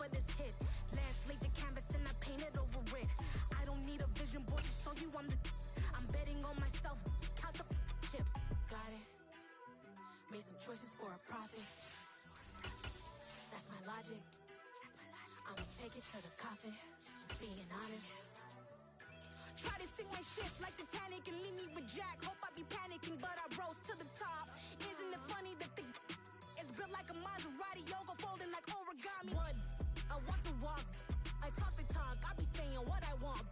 for this hit. Last laid the canvas and I painted over it. I don't need a vision board to show you I'm betting on myself. Count the chips. Got it. Made some choices for a profit. That's my logic. I'ma take it to the coffin. Just being honest. Try to sing my shit like Titanic and leave me with Jack. Hope I be panicking, but I rose to the top. Isn't it funny that the is built like a Maserati, yoga folding like origami? What? I walk the walk, I talk the talk. I be saying what I want.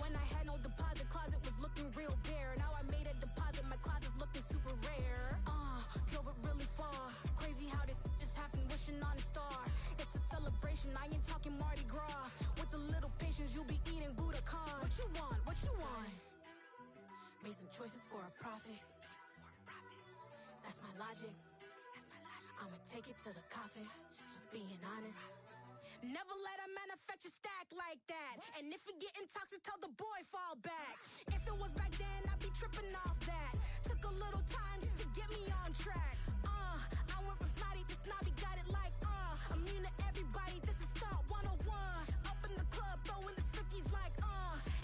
When I had no deposit, closet was looking real bare. Now I made a deposit, my closet's looking super rare. Drove it really far. Crazy how did just happen, wishing on a star. It's a celebration, I ain't talking Mardi Gras. With a little patience, you'll be eating Budokan. What you want? What you want? Made some choices for a profit. That's my logic. I'ma take it to the coffin. Just being honest. Never let a manufacture stack like that. And if it getting toxic, tell the boy fall back. If it was back then, I'd be tripping off that. Took a little time just to get me on track. I went from snotty to snobby, got it like immune to everybody, this is Stunt 101. Up in the club, throwing this 50s like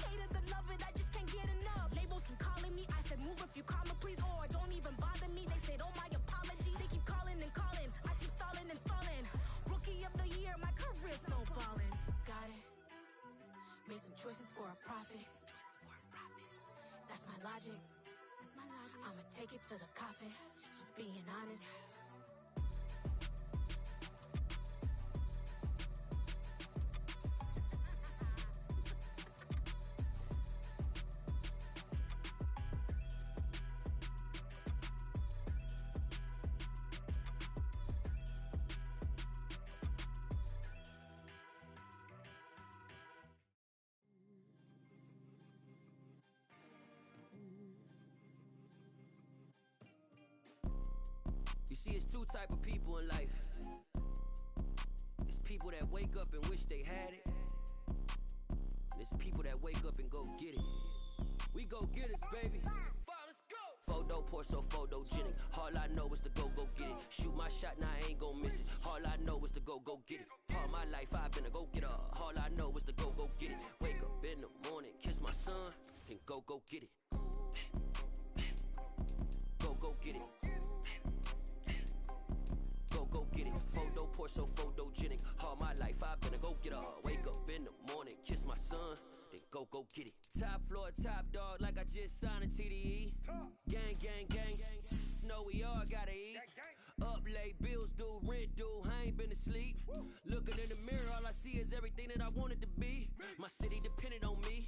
hate it, love it, I just can't get enough. Labels keep calling me, I said move if you call me please, or don't even bother me. They said oh my apologies, they keep calling and calling. I keep stalling and stalling. Rookie of the year, my career's snowballing. Got it. Made some choices for a profit. That's my logic. I'ma take it to the coffin. Just being honest. You see, it's two type of people in life. It's people that wake up and wish they had it. And it's people that wake up and go get it. We go get it, baby. Let's go. Photo pour so photogenic. All I know is to go get it. Shoot my shot, now I ain't gon' miss it. All I know is to go get it. All my life I've been a go-getter. All I know is to go get it. Wake up in the morning, kiss my son, then go get it. Go get it. Go get it. Photo pour so photogenic. All my life I've been a go-getter. Wake up in the morning, kiss my son, then go get it. Top floor, top dog, like I just signed a TDE. Gang. Know we all gotta eat. Up late, bills due, rent due, I ain't been asleep. Looking in the mirror, all I see is everything that I wanted to be. My city depended on me,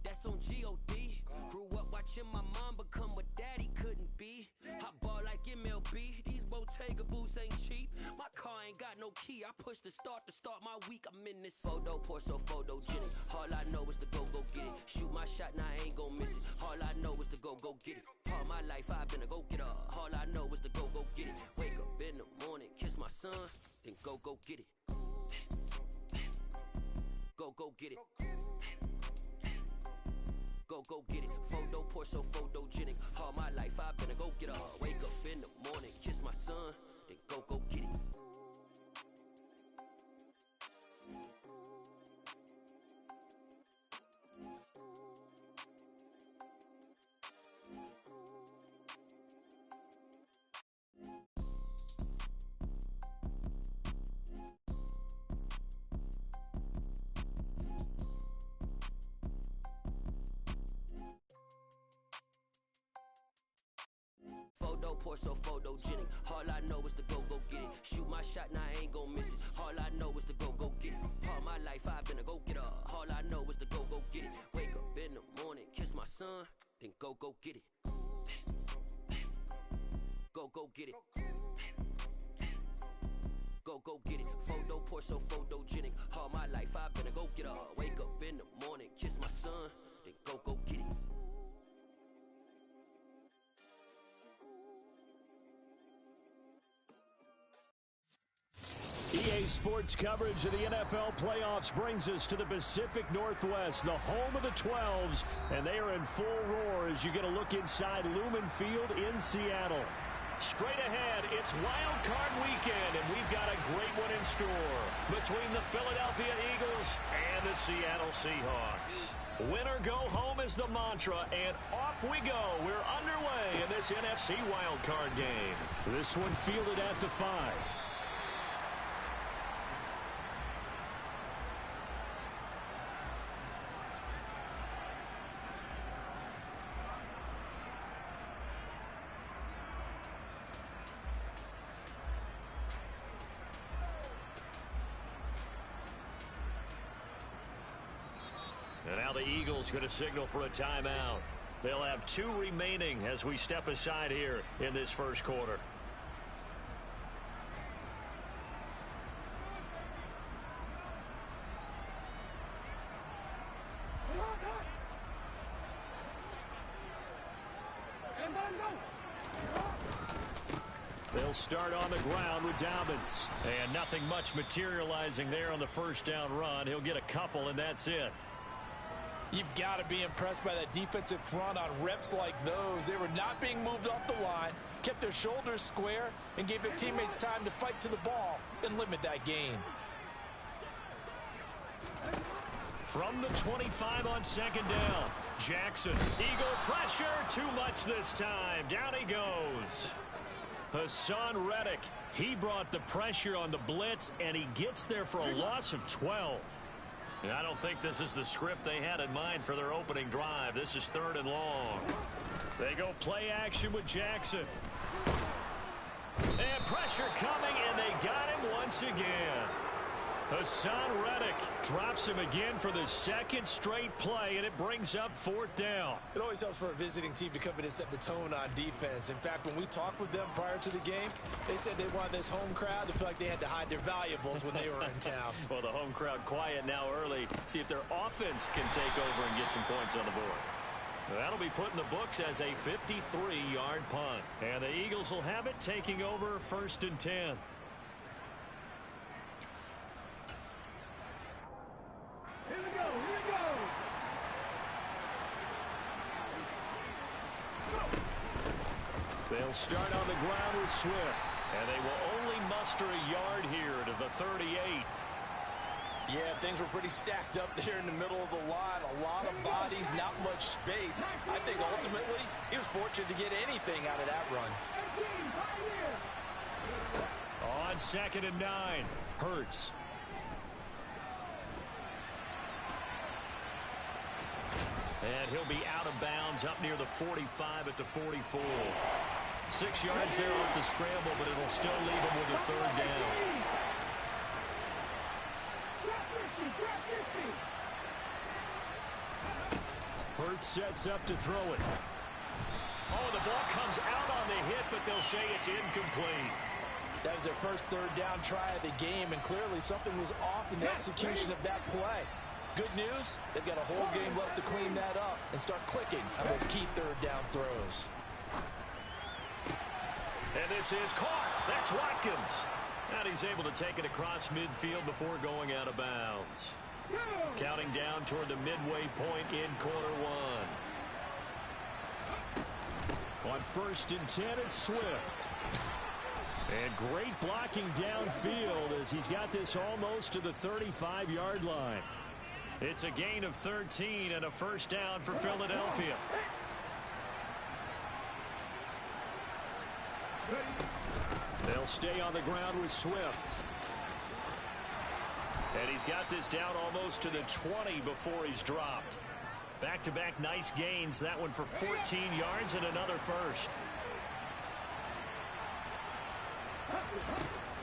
that's on G.O.D. Grew up watching my mom become what daddy couldn't be. I ball like MLB, these Bottega boots ain't cheap. My car ain't got no key, I push the start to start my week. I'm in this photo pour so photogenic. All I know is to go get it. Shoot my shot, now I ain't gon' miss it. All I know is to go get it. All my life I've been a go-getter. All I know is to go get it. Wake up in the morning, kiss my son, then go get it. Go get it. Go get it. Photo pour so photogenic. All my life I've been a go-getter. Wake up in the morning, kiss my son, then go get it. Photo pour so photogenic. All I know is to go get it. Shoot my shot, now I ain't gon' miss it. All I know is to go get it. All my life I've been a go-getter. All I know is to go get it. Wake up in the morning, kiss my son, then go get it. Go get it. Go get it. Photo pour so photogenic. All my life I've been a go-getter. Wake up in the morning, kiss my son, then go get it. EA Sports coverage of the NFL playoffs brings us to the Pacific Northwest, the home of the 12s, and they are in full roar as you get a look inside Lumen Field in Seattle. Straight ahead, it's Wildcard weekend, and we've got a great one in store between the Philadelphia Eagles and the Seattle Seahawks. Win or go home is the mantra, and off we go. We're underway in this NFC Wildcard game. This one fielded at the 5. And now the Eagles going to signal for a timeout. They'll have 2 remaining as we step aside here in this first quarter. They'll start on the ground with Dobbins. And nothing much materializing there on the first down run. He'll get a couple, and that's it. You've got to be impressed by that defensive front on reps like those. They were not being moved off the line, kept their shoulders square, and gave their teammates time to fight to the ball and limit that gain. From the 25 on second down, Jackson. Eagle pressure, too much this time. Down he goes. Hassan Reddick, he brought the pressure on the blitz, and he gets there for a loss of 12. And I don't think this is the script they had in mind for their opening drive. This is 3rd and long. They go play action with Jackson. And pressure coming, and they got him once again. Hassan Reddick drops him again for the 2nd straight play, and it brings up 4th down. It always helps for a visiting team to come in and set the tone on defense. In fact, when we talked with them prior to the game, they said they wanted this home crowd to feel like they had to hide their valuables when they were in town. Well, the home crowd quiet now early. See if their offense can take over and get some points on the board. That'll be put in the books as a 53-yard punt. And the Eagles will have it, taking over 1st and 10. They'll start on the ground with Swift, and they will only muster a yard here to the 38. Yeah, things were pretty stacked up there in the middle of the line. A lot of bodies, not much space. I think ultimately he was fortunate to get anything out of that run. On 2nd and 9, Hurts. And he'll be out of bounds up near the 45 at the 44. 6 yards there off the scramble, but it'll still leave him with a 3rd down. Hurts sets up to throw it. Oh, the ball comes out on the hit, but they'll say it's incomplete. That was their first 3rd down try of the game, and clearly something was off in the execution of that play. Good news, they've got a whole game left to clean that up and start clicking on those key 3rd down throws. And this is caught. That's Watkins. And he's able to take it across midfield before going out of bounds. Counting down toward the midway point in quarter 1. On 1st and 10, it's Swift. And great blocking downfield as he's got this almost to the 35-yard line. It's a gain of 13 and a 1st down for Philadelphia. They'll stay on the ground with Swift. And he's got this down almost to the 20 before he's dropped. Back-to-back nice gains. That one for 14 yards and another 1st.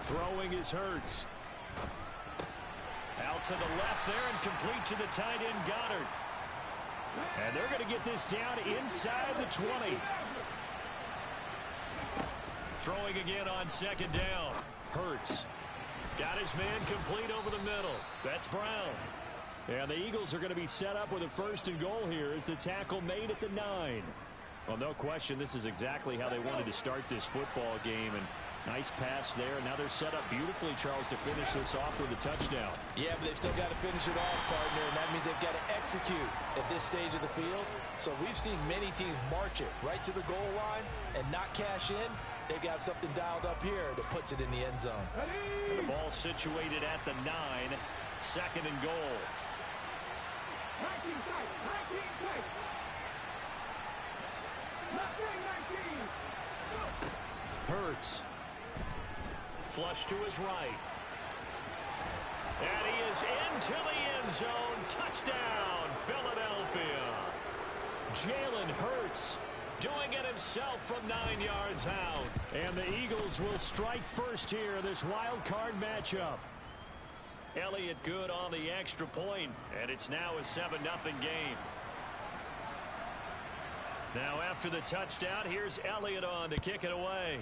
Throwing is Hurts. Out to the left there and complete to the tight end Goddard. And they're going to get this down inside the 20. Throwing again on 2nd down. Hurts. Got his man complete over the middle. That's Brown. And the Eagles are going to be set up with a 1st and goal here as the tackle made at the 9. Well, no question, this is exactly how they wanted to start this football game. And nice pass there. Now they're set up beautifully, Charles, to finish this off with a touchdown. Yeah, but they've still got to finish it off, partner, and that means they've got to execute at this stage of the field. So we've seen many teams march it right to the goal line and not cash in. They got something dialed up here that puts it in the end zone. The ball situated at the 9. 2nd and goal. Hurts. Flush to his right. And he is into the end zone. Touchdown, Philadelphia. Jalen Hurts doing it himself from 9 yards out. And the Eagles will strike first here, this wild card matchup. Elliott good on the extra point, and it's now a 7-0 game. Now after the touchdown, here's Elliott on to kick it away.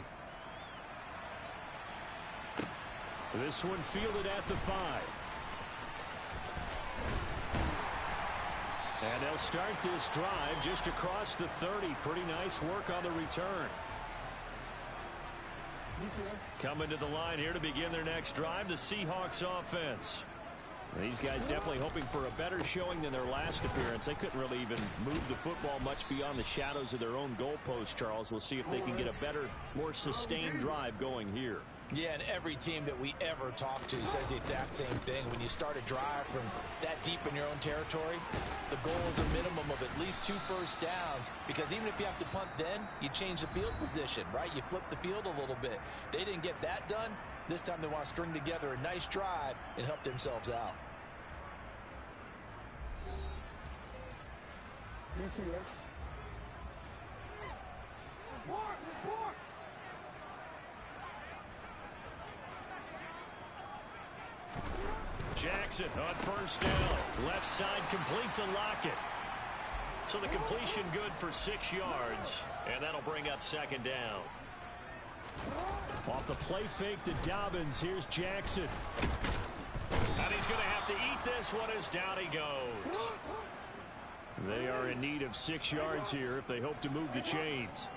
This one fielded at the 5. And they'll start this drive just across the 30. Pretty nice work on the return. Coming to the line here to begin their next drive, the Seahawks offense. These guys definitely hoping for a better showing than their last appearance. They couldn't really even move the football much beyond the shadows of their own goalpost, Charles. We'll see if they can get a better, more sustained drive going here. Yeah, and every team that we ever talk to says the exact same thing. When you start a drive from that deep in your own territory, the goal is a minimum of at least 2 first downs, because even if you have to punt then, you change the field position, right? You flip the field a little bit. They didn't get that done. This time they want to string together a nice drive and help themselves out. Jackson on first down. Left side complete to Lockett. So the completion good for 6 yards, and that'll bring up 2nd down. Off the play fake to Dobbins. Here's Jackson. And he's going to have to eat this one as down he goes. They are in need of 6 yards here if they hope to move the chains.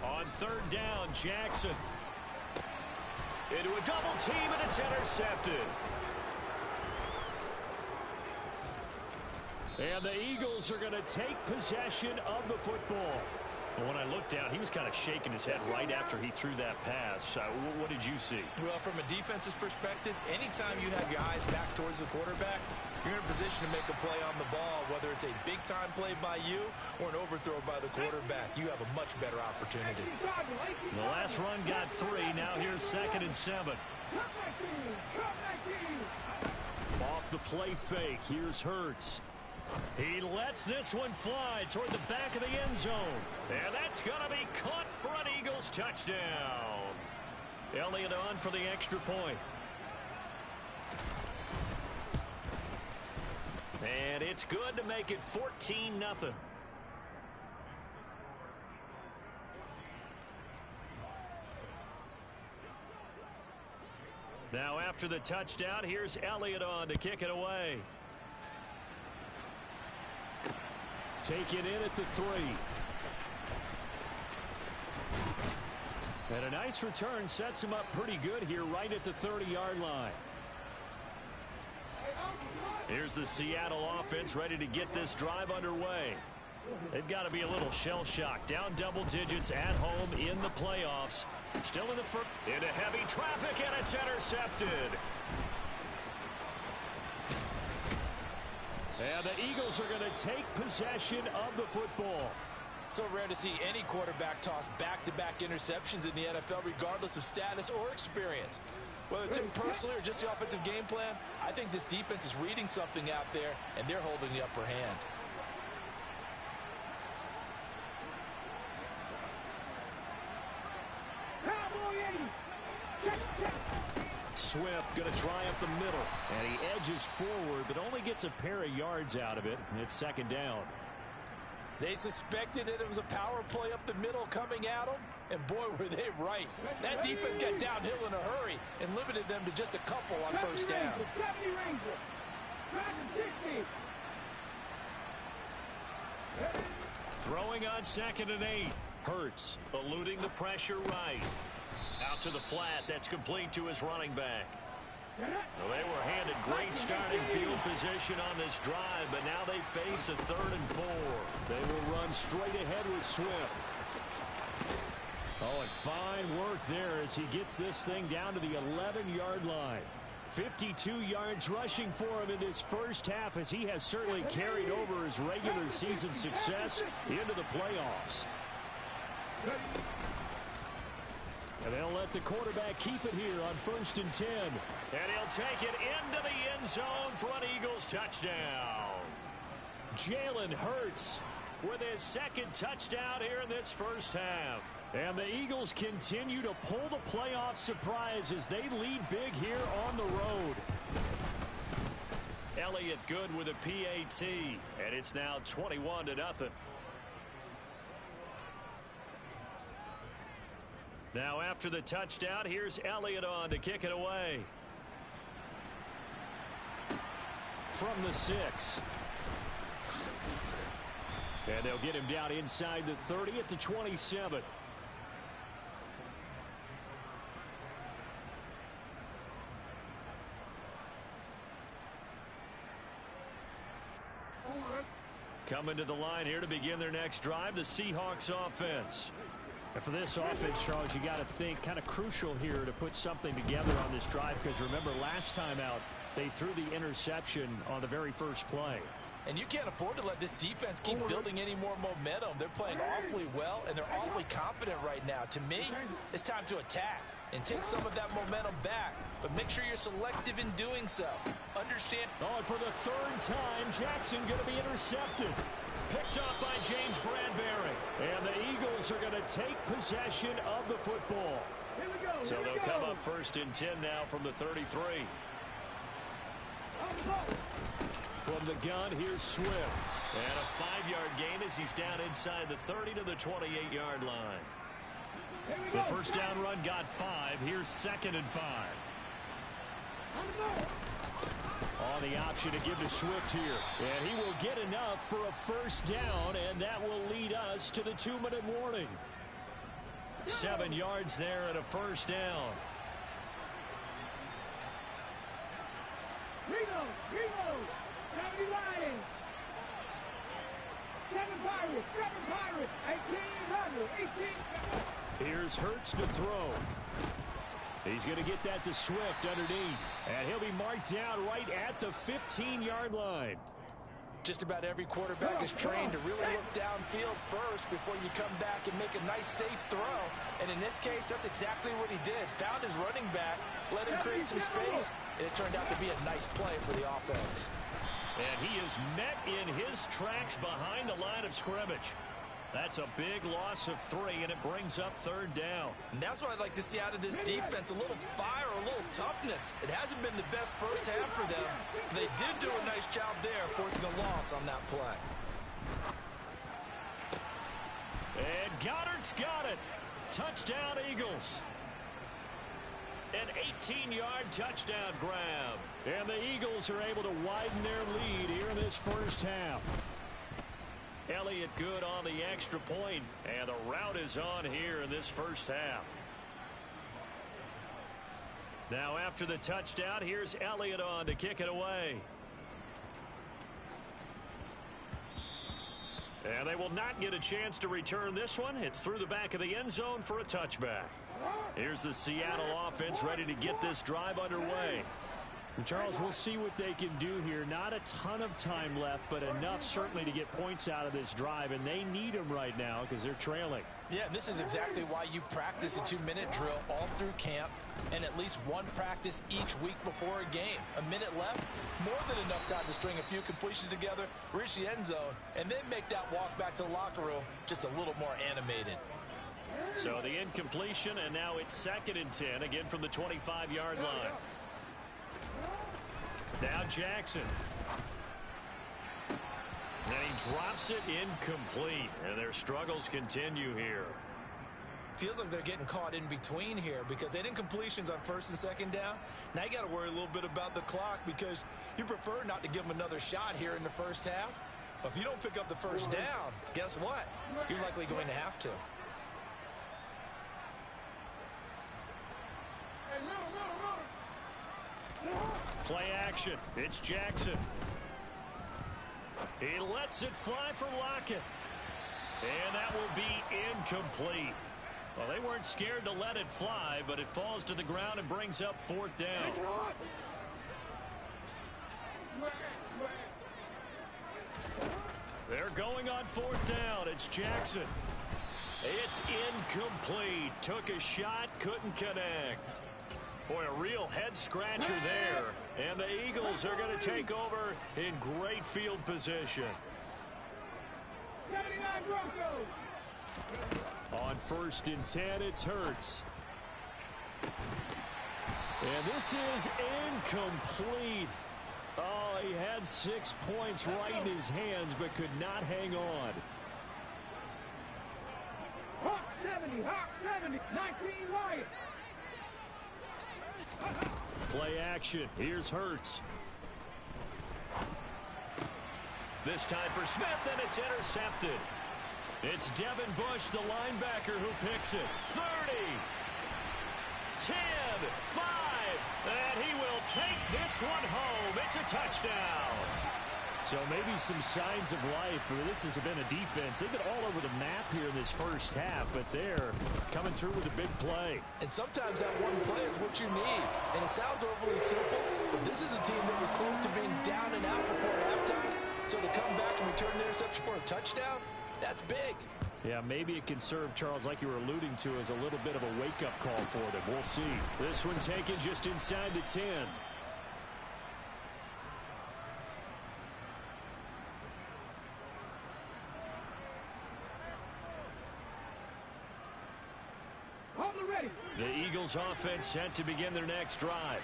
On 3rd down, Jackson. Into a double team, and it's intercepted. And the Eagles are going to take possession of the football. And when I looked down, he was kind of shaking his head right after he threw that pass. What did you see? Well, from a defense's perspective, anytime you have your eyes back towards the quarterback, you're in a position to make a play on the ball, whether it's a big-time play by you or an overthrow by the quarterback. You have a much better opportunity. The last run got 3. Now here's 2nd and 7. Off the play fake, here's Hurts. He lets this one fly toward the back of the end zone. And that's going to be caught for an Eagles touchdown. Elliott on for the extra point. And it's good to make it 14-0. Now after the touchdown, here's Elliott on to kick it away. Take it in at the 3. And a nice return sets him up pretty good here right at the 30-yard line. Here's the Seattle offense ready to get this drive underway. They've got to be a little shell-shocked. Down double digits at home in the playoffs. Still in the first. Into heavy traffic, and it's intercepted. And the Eagles are going to take possession of the football. So rare to see any quarterback toss back-to-back interceptions in the NFL, regardless of status or experience. Whether it's him personally or just the offensive game plan, I think this defense is reading something out there, and they're holding the upper hand. Swift going to try up the middle, and he edges forward, but only gets a pair of yards out of it. It's 2nd down. They suspected that it was a power play up the middle coming at them, and boy, were they right. That defense got downhill in a hurry and limited them to just a couple on first down. Throwing on 2nd and 8. Hurts eluding the pressure right. Out to the flat. That's complete to his running back. Well, they were handed great starting field position on this drive, but now they face a 3rd and 4. They will run straight ahead with Swift. Oh, and fine work there as he gets this thing down to the 11-yard line. 52 yards rushing for him in this first half as he has certainly carried over his regular season success into the playoffs. And they'll let the quarterback keep it here on 1st and 10. And he'll take it into the end zone for an Eagles touchdown. Jalen Hurts with his 2nd touchdown here in this first half. And the Eagles continue to pull the playoff surprise as they lead big here on the road. Elliott good with a PAT. And it's now 21-0. Now after the touchdown, here's Elliott on to kick it away. From the 6. And they'll get him down inside the 30 at the 27. Coming to the line here to begin their next drive, the Seahawks offense. And for this offense, Charles, you got to think kind of crucial here to put something together on this drive, because remember last time out they threw the interception on the very first play. And you can't afford to let this defense keep building any more momentum. They're playing awfully well, and they're awfully confident right now. To me, it's time to attack and take some of that momentum back, but make sure you're selective in doing so. Understand. Oh, and for the 3rd time, Jackson going to be intercepted. Picked up by James Bradbury. And the Eagles are going to take possession of the football. So they'll come up 1st and 10 now from the 33. From the gun, here's Swift. And a 5-yard gain as he's down inside the 30 to the 28-yard line. The first down run got 5. Here's 2nd and 5. On the option to give to Swift here. And he will get enough for a first down, and that will lead us to the 2-minute warning. 7 yards there and a first down. Rego, 70 Lions, 7 Pirates, 18. Here's Hurts to throw. He's going to get that to Swift underneath. And he'll be marked down right at the 15-yard line. Just about every quarterback is trained to really look downfield first before you come back and make a nice, safe throw. And in this case, that's exactly what he did. Found his running back, let him create some space, and it turned out to be a nice play for the offense. And he is met in his tracks behind the line of scrimmage. That's a big loss of 3, and it brings up 3rd down. And that's what I'd like to see out of this defense, a little fire, a little toughness. It hasn't been the best first half for them. They did do a nice job there, forcing a loss on that play. And Goddard's got it. Touchdown, Eagles. An 18-yard touchdown grab. And the Eagles are able to widen their lead here in this first half. Elliott good on the extra point, and the route is on here in this first half. Now after the touchdown, here's Elliott on to kick it away. And they will not get a chance to return this one. It's through the back of the end zone for a touchback. Here's the Seattle offense ready to get this drive underway. Charles, we'll see what they can do here. Not a ton of time left, but enough certainly to get points out of this drive, and they need them right now because they're trailing. Yeah, this is exactly why you practice a 2-minute drill all through camp and at least one practice each week before a game. A minute left, more than enough time to string a few completions together, reach the end zone, and then make that walk back to the locker room just a little more animated. So the incompletion, and now it's 2nd and 10, again from the 25-yard line. Now Jackson. And he drops it incomplete. And their struggles continue here. Feels like they're getting caught in between here because they didn't completions on 1st and 2nd down. Now you got to worry a little bit about the clock because you prefer not to give them another shot here in the first half. But if you don't pick up the first down, guess what? You're likely going to have to. Play action. It's Jackson. He lets it fly for Lockett. And that will be incomplete. Well, they weren't scared to let it fly, but it falls to the ground and brings up 4th down. They're going on 4th down. It's Jackson. It's incomplete. Took a shot, couldn't connect. Boy, a real head-scratcher there. And the Eagles are going to take over in great field position. 79 Broncos. On 1st and 10, it's Hurts. And this is incomplete. Oh, he had 6 points right in his hands, but could not hang on. Hawk 70, 19 Lions. Play action. Here's Hurts. This time for Smith, and it's intercepted. It's Devin Bush, the linebacker, who picks it. 30, 10, 5, and he will take this one home. It's a touchdown. So maybe some signs of life. This has been a defense. They've been all over the map here in this first half, but they're coming through with a big play. And sometimes that one play is what you need. And it sounds overly simple, but this is a team that was close to being down and out before halftime. So to come back and return the interception for a touchdown, that's big. Yeah, maybe it can serve, Charles, like you were alluding to, as a little bit of a wake-up call for them. We'll see. This one taken just inside the 10. The Eagles offense set to begin their next drive.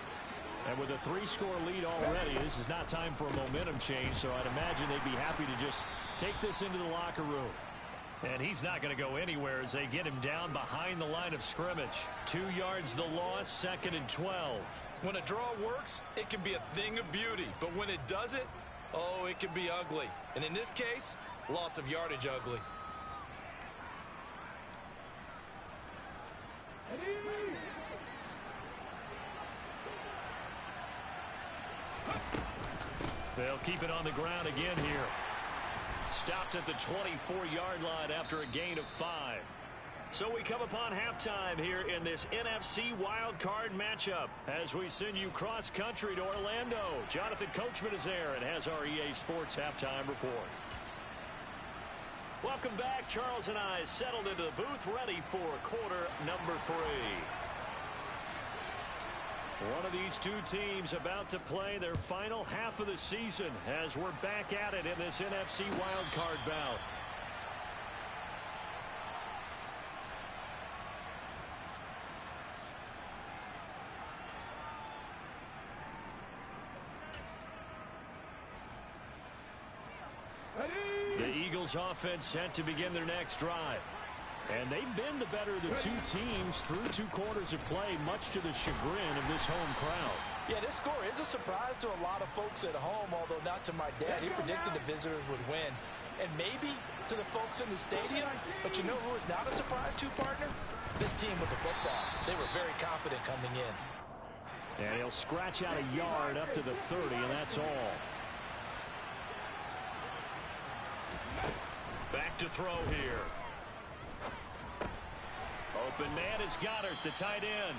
And with a 3-score lead already, this is not time for a momentum change, so I'd imagine they'd be happy to just take this into the locker room. And he's not going to go anywhere as they get him down behind the line of scrimmage. 2 yards the loss, 2nd and 12. When a draw works, it can be a thing of beauty. But when it doesn't, oh, it can be ugly. And in this case, loss of yardage ugly. They'll keep it on the ground again here. Stopped at the 24-yard line after a gain of 5. So we come upon halftime here in this NFC Wildcard matchup as we send you cross-country to Orlando. Jonathan Coachman is there and has our EA Sports halftime report. Welcome back. Charles and I settled into the booth ready for quarter number 3. One of these two teams about to play their final half of the season as we're back at it in this NFC wildcard bout. The Eagles offense set to begin their next drive. And they've been the better of the two teams through 2 quarters of play, much to the chagrin of this home crowd. Yeah, this score is a surprise to a lot of folks at home, although not to my dad. He predicted the visitors would win. And maybe to the folks in the stadium, but you know who is not a surprise to, partner? This team with the football. They were very confident coming in. And he'll scratch out a yard up to the 30, and that's all. Back to throw here. Open man is Goddard, the tight end.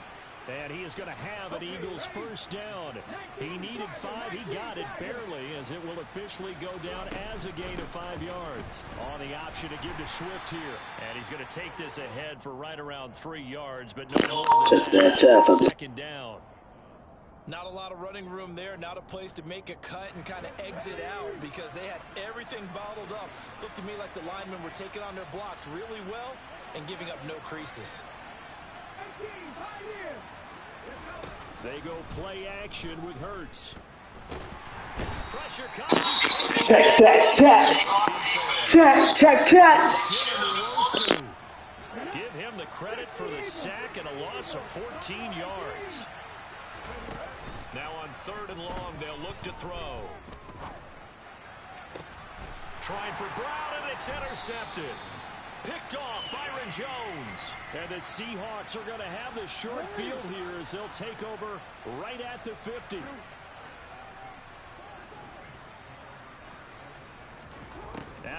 And he is going to have an Eagles first down. He needed 5. He got it barely, as it will officially go down as a gain of 5 yards. On the option to give to Swift here. And he's going to take this ahead for right around 3 yards, but no more than that. 2nd down. Not a lot of running room there, not a place to make a cut and kind of exit out because they had everything bottled up. Looked to me like the linemen were taking on their blocks really well and giving up no creases. They go play action with Hurts. Pressure comes. Tech. Give him the credit for the sack and a loss of 14 yards. Now on 3rd and long, they'll look to throw. Trying for Brown, and it's intercepted. Picked off Byron Jones. And the Seahawks are going to have the short field here as they'll take over right at the 50.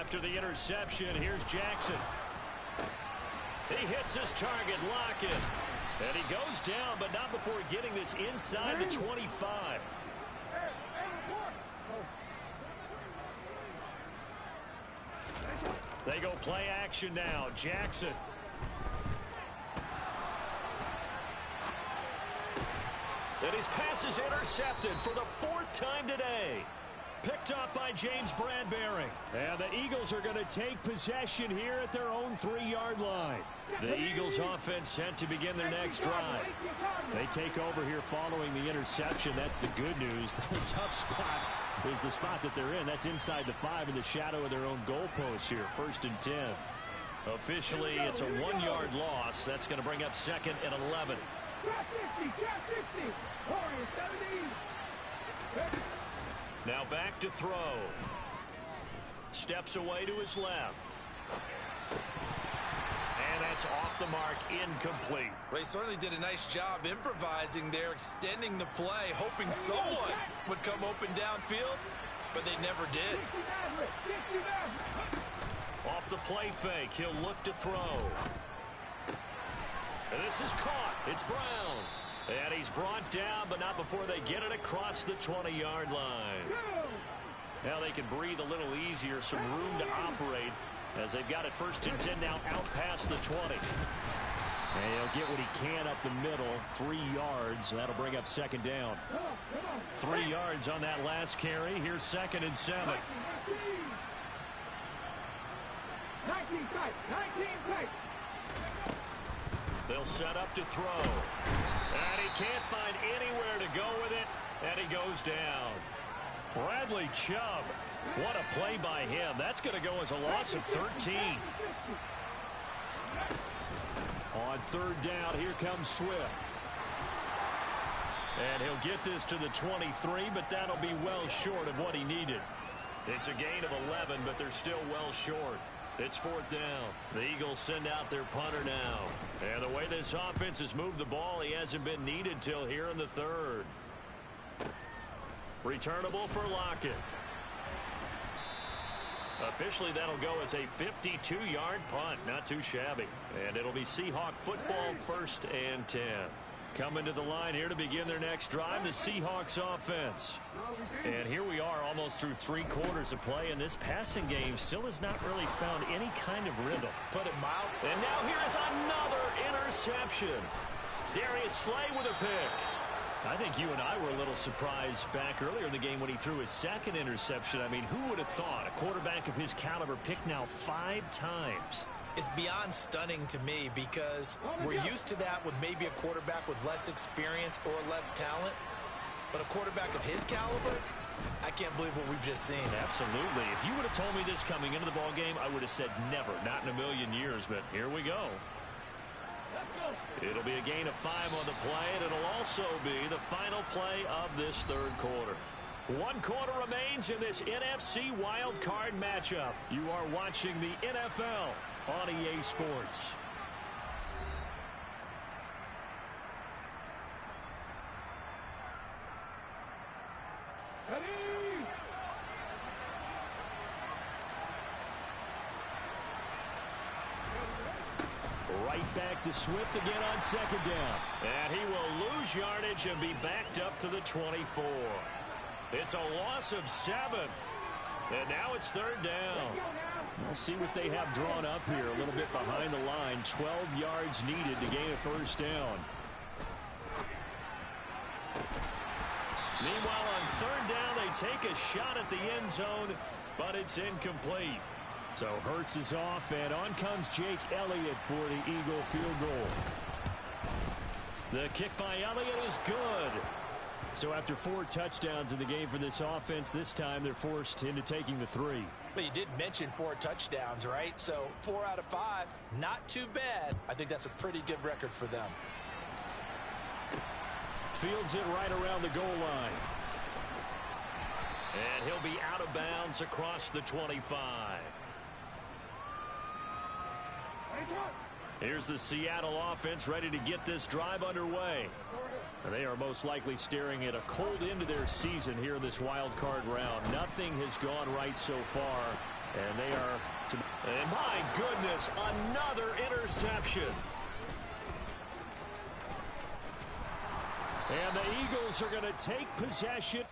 after the interception. Here's Jackson. He hits his target, Lockett. And he goes down, but not before getting this inside the 25. They go play action now. Jackson. And his pass is intercepted for the 4th time today. Picked off by James Bradbury. And the Eagles are going to take possession here at their own 3-yard line. The Eagles offense set to begin their next drive. They take over here following the interception. That's the good news. The tough spot is the spot that they're in. That's inside the 5 in the shadow of their own goalpost here. 1st and 10. Officially, it's a 1-yard loss. That's going to bring up 2nd and 11. Now back to throw. Steps away to his left. And that's off the mark, incomplete. They certainly did a nice job improvising there, extending the play, hoping someone would come open downfield, but they never did. Off the play fake, he'll look to throw. And this is caught. It's Brown. And he's brought down, but not before they get it across the 20-yard line. Now they can breathe a little easier, some room to operate as they've got it 1st and 10 now out past the 20. And he'll get what he can up the middle, 3 yards. That'll bring up 2nd down. 3 yards on that last carry. Here's 2nd and 7. 19 tight, 19 tight. They'll set up to throw. And he can't find anywhere to go with it. And he goes down. Bradley Chubb. What a play by him. That's going to go as a loss of 13. On 3rd down, here comes Swift. And he'll get this to the 23, but that'll be well short of what he needed. It's a gain of 11, but they're still well short. It's 4th down. The Eagles send out their punter now. And the way this offense has moved the ball, he hasn't been needed till here in the 3rd. Returnable for Lockett. Officially, that'll go as a 52-yard punt. Not too shabby. And it'll be Seahawk football 1st and 10. Coming to the line here to begin their next drive, the Seahawks offense. And here we are almost through 3 quarters of play, and this passing game still has not really found any kind of rhythm. Put it mild. And now here is another interception. Darius Slay with a pick. I think you and I were a little surprised back earlier in the game when he threw his 2nd interception. I mean, who would have thought a quarterback of his caliber picked now 5 times? It's beyond stunning to me because we're used to that with maybe a quarterback with less experience or less talent. But a quarterback of his caliber, I can't believe what we've just seen. Absolutely. If you would have told me this coming into the ball game, I would have said never, not in a million years. But here we go. It'll be a gain of 5 on the play, and it'll also be the final play of this 3rd quarter. 1 quarter remains in this NFC Wildcard matchup. You are watching the NFL on EA Sports. Right back to Swift again on 2nd down. And he will lose yardage and be backed up to the 24. It's a loss of 7. And now it's 3rd down. We'll see what they have drawn up here. A little bit behind the line. 12 yards needed to gain a 1st down. Meanwhile, on 3rd down, they take a shot at the end zone, but it's incomplete. So Hurts is off, and on comes Jake Elliott for the Eagle field goal. The kick by Elliott is good. So after 4 touchdowns in the game for this offense, this time they're forced into taking the 3. But you did mention 4 touchdowns, right? So 4 out of 5, not too bad. I think that's a pretty good record for them. Fields it right around the goal line. And he'll be out of bounds across the 25. Here's the Seattle offense ready to get this drive underway. They are most likely staring at a cold end to their season here in this wild card round. Nothing has gone right so far And they are, and my goodness, another interception. And the Eagles are going to take possession.